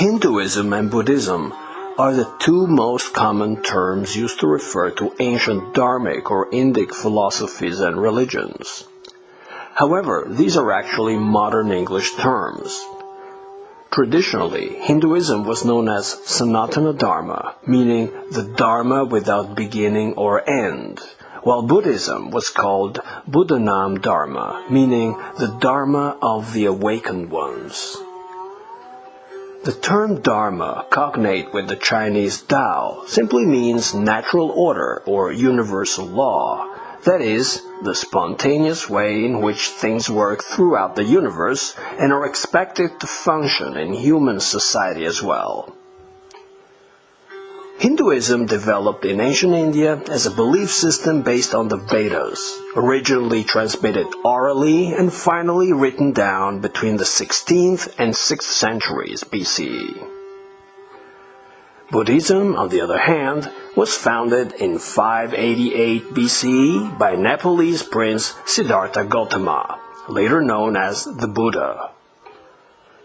Hinduism and Buddhism are the two most common terms used to refer to ancient dharmic or Indic philosophies and religions. However, these are actually modern English terms. Traditionally, Hinduism was known as Sanatana Dharma, meaning the Dharma without beginning or end, while Buddhism was called Buddhanam Dharma, meaning the Dharma of the awakened ones. The term Dharma, cognate with the Chinese Tao, simply means natural order or universal law, that is, the spontaneous way in which things work throughout the universe and are expected to function in human society as well. Hinduism developed in ancient India as a belief system based on the Vedas, originally transmitted orally and finally written down between the 16th and 6th centuries BCE. Buddhism, on the other hand, was founded in 588 BCE by Nepalese prince Siddhartha Gautama, later known as the Buddha.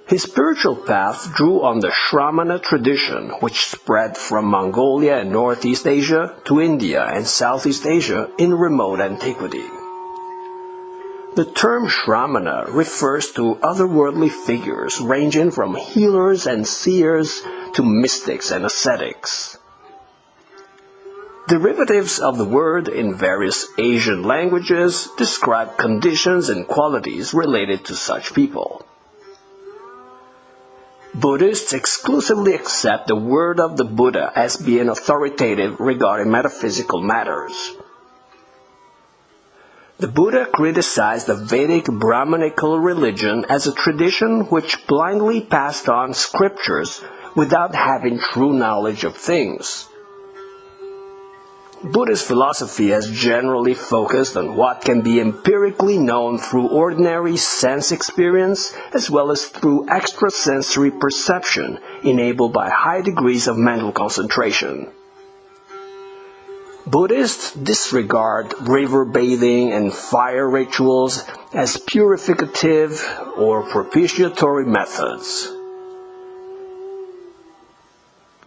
His spiritual path drew on the Shramana tradition, which spread from Mongolia and Northeast Asia to India and Southeast Asia in remote antiquity. The term Shramana refers to otherworldly figures ranging from healers and seers to mystics and ascetics. Derivatives of the word in various Asian languages describe conditions and qualities related to such people. Buddhists exclusively accept the word of the Buddha as being authoritative regarding metaphysical matters. The Buddha criticized the Vedic Brahmanical religion as a tradition which blindly passed on scriptures without having true knowledge of things. Buddhist philosophy has generally focused on what can be empirically known through ordinary sense experience as well as through extrasensory perception enabled by high degrees of mental concentration. Buddhists disregard river bathing and fire rituals as purificative or propitiatory methods.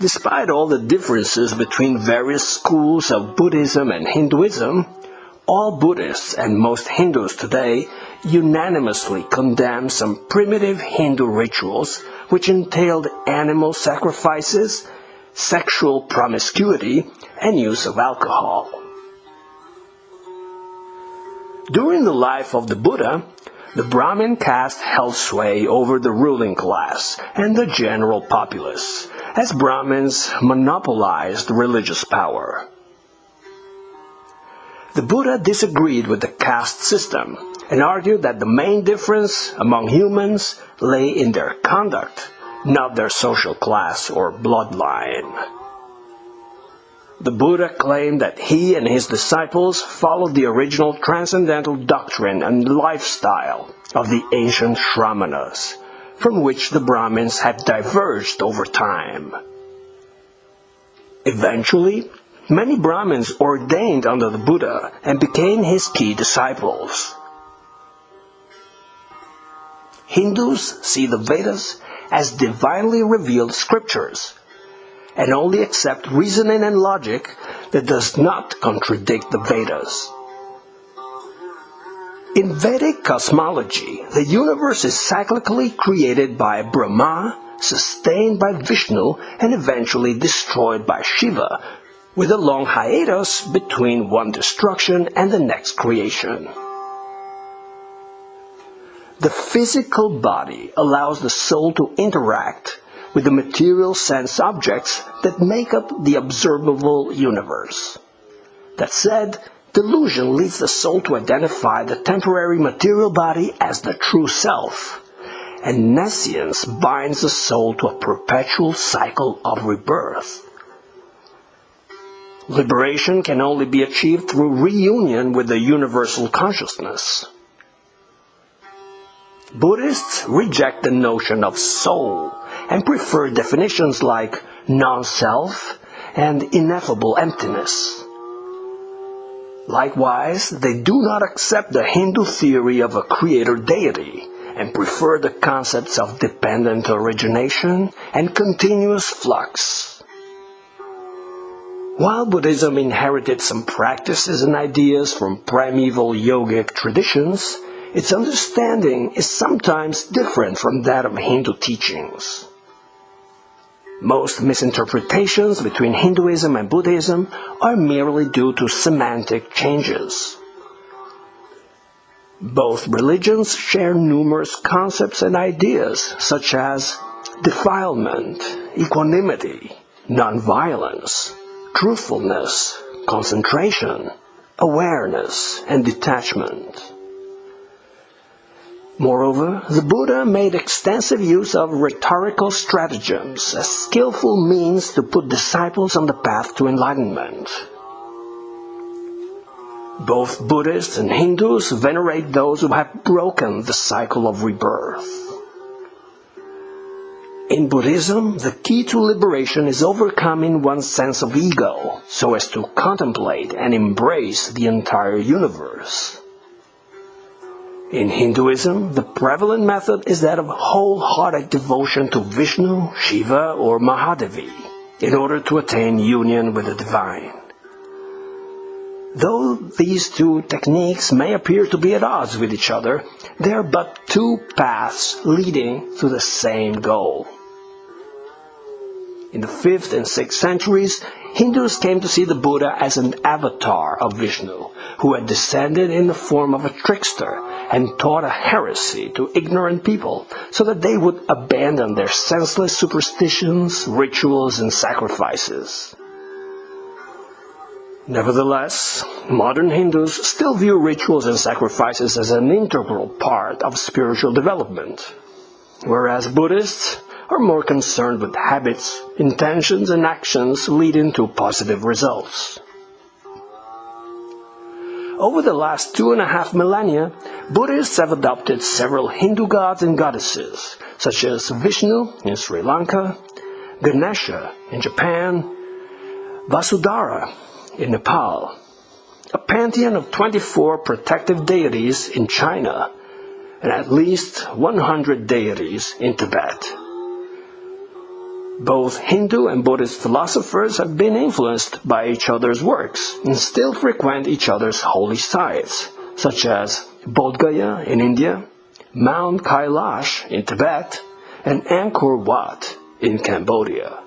Despite all the differences between various schools of Buddhism and Hinduism, all Buddhists and most Hindus today unanimously condemn some primitive Hindu rituals which entailed animal sacrifices, sexual promiscuity, and use of alcohol. During the life of the Buddha, the Brahmin caste held sway over the ruling class and the general populace, as Brahmins monopolized religious power. The Buddha disagreed with the caste system and argued that the main difference among humans lay in their conduct, not their social class or bloodline. The Buddha claimed that he and his disciples followed the original transcendental doctrine and lifestyle of the ancient Shramanas, from which the Brahmins had diverged over time. Eventually, many Brahmins ordained under the Buddha and became his key disciples. Hindus see the Vedas as divinely revealed scriptures, and only accept reasoning and logic that does not contradict the Vedas. In Vedic cosmology, the universe is cyclically created by Brahma, sustained by Vishnu, and eventually destroyed by Shiva, with a long hiatus between one destruction and the next creation. The physical body allows the soul to interact with the material sense objects that make up the observable universe. That said, delusion leads the soul to identify the temporary material body as the true self, and nescience binds the soul to a perpetual cycle of rebirth. Liberation can only be achieved through reunion with the universal consciousness. Buddhists reject the notion of soul and prefer definitions like non-self and ineffable emptiness. Likewise, they do not accept the Hindu theory of a creator deity and prefer the concepts of dependent origination and continuous flux. While Buddhism inherited some practices and ideas from primeval yogic traditions, its understanding is sometimes different from that of Hindu teachings. Most misinterpretations between Hinduism and Buddhism are merely due to semantic changes. Both religions share numerous concepts and ideas such as defilement, equanimity, nonviolence, truthfulness, concentration, awareness, and detachment. Moreover, the Buddha made extensive use of rhetorical stratagems as skillful means to put disciples on the path to enlightenment. Both Buddhists and Hindus venerate those who have broken the cycle of rebirth. In Buddhism, the key to liberation is overcoming one's sense of ego so as to contemplate and embrace the entire universe. In Hinduism, the prevalent method is that of wholehearted devotion to Vishnu, Shiva, or Mahadevi in order to attain union with the divine. Though these two techniques may appear to be at odds with each other, they are but two paths leading to the same goal. In the 5th and 6th centuries, Hindus came to see the Buddha as an avatar of Vishnu, who had descended in the form of a trickster and taught a heresy to ignorant people so that they would abandon their senseless superstitions, rituals, and sacrifices. Nevertheless, modern Hindus still view rituals and sacrifices as an integral part of spiritual development, whereas Buddhists are more concerned with habits, intentions, and actions leading to positive results. Over the last 2.5 millennia, Buddhists have adopted several Hindu gods and goddesses, such as Vishnu in Sri Lanka, Ganesha in Japan, Vasudhara in Nepal, a pantheon of 24 protective deities in China, and at least 100 deities in Tibet. Both Hindu and Buddhist philosophers have been influenced by each other's works and still frequent each other's holy sites, such as Bodh Gaya in India, Mount Kailash in Tibet, and Angkor Wat in Cambodia.